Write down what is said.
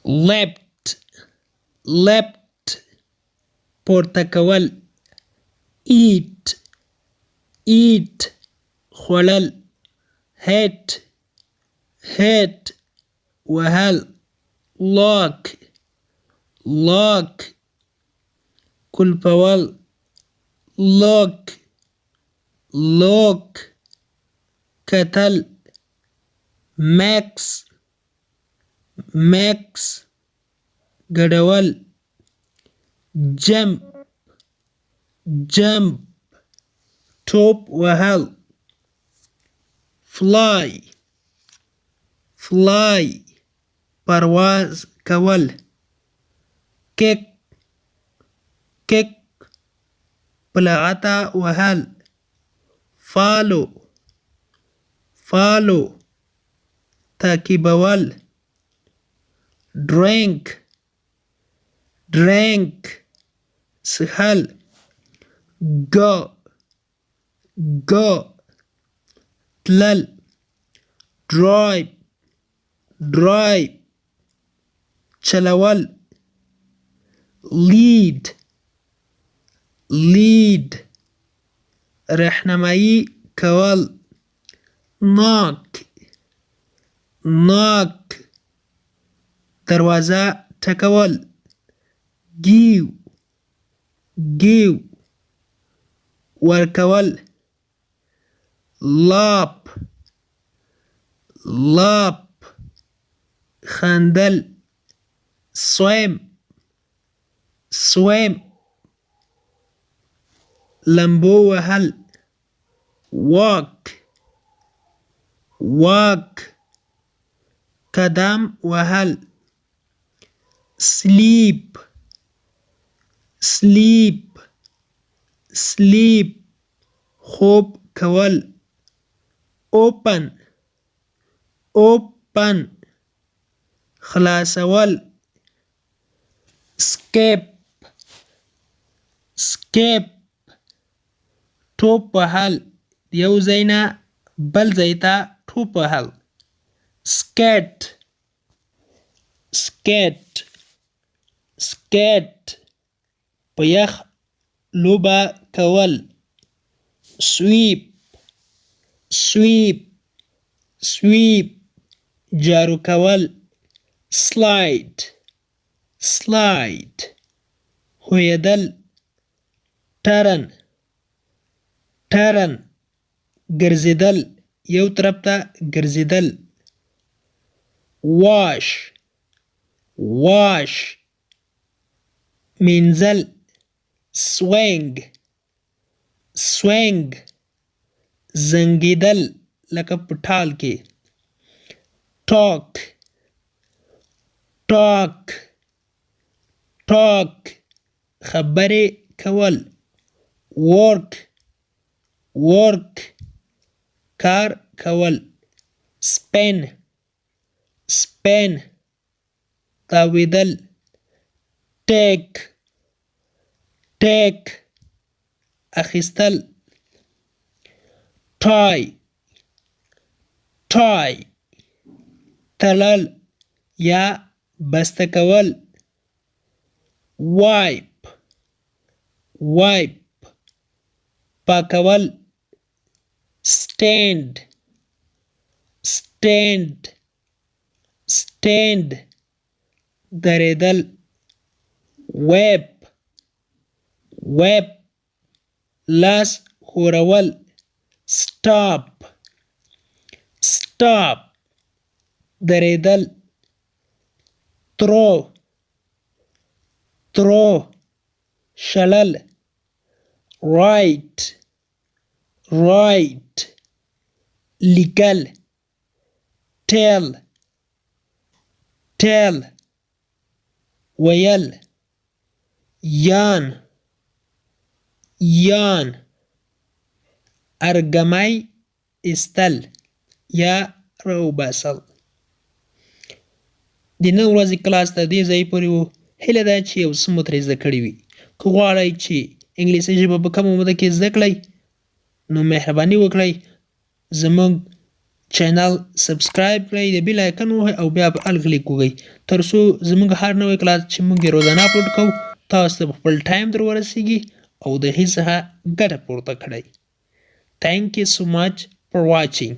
left left پورته کول eat eat خوړل hit hit وهل lock lock کلپول lock lock کتل max max ګډول jump jump ټوپ وهل fly fly پرواز کول kick kick پلغته وهل follow follow تعقیبول drink drink څښل go go تلل drive drive چلول lead lead رهنمایی کول knock knock دروازه ټکول give give ورکول laugh laugh خندل swim swim لمبو وهل walk walk قدم وهل sleep sleep sleep خوب کول open open خلاصول escape escape ټوپ وهل یو ځای نه بل ځای ته ټوپ وهل skate skate skate په یخ لوبه کول sweep sweep sweep جارو کول slide slide ښویدل turn turn ګرځیدل یو طرف ته ګرځیدل wash wash مینځل swing swing زنګیدل لکه په ټال کې talk talk talk خبرې کول work work کار کول spin spin تاویدل take take اخیستل tie tie تلل یا بسته کول wipe wipe پاکول stand stand stand دریدل web web لاس ښورول stop stop دریدل throw throw شلل write write لیکل tell tell ویل yarn yarn ارګمی استل یا راوباسل. د نن ورځې کلاس د دې ځای پورې و. هیله ده چې یو څه مو ترې زده کړي وي. که غواړئ چې انګلیسي ژبه په کمه موده کې زده کړئ نو مهرباني وکړئ زموږ چینل سبسکرایب کړئ، د بیل آیکن ووهئ او بیا په ال کلیک وکړئ تر څو زموږ هر نوی کلاس چې موږ یې روزانه اپلوډ کوو تاسو ته په خپل ټایم در ورسیږي او د هغې څخه ګټه پورته کړئ. Thank you so much for watching.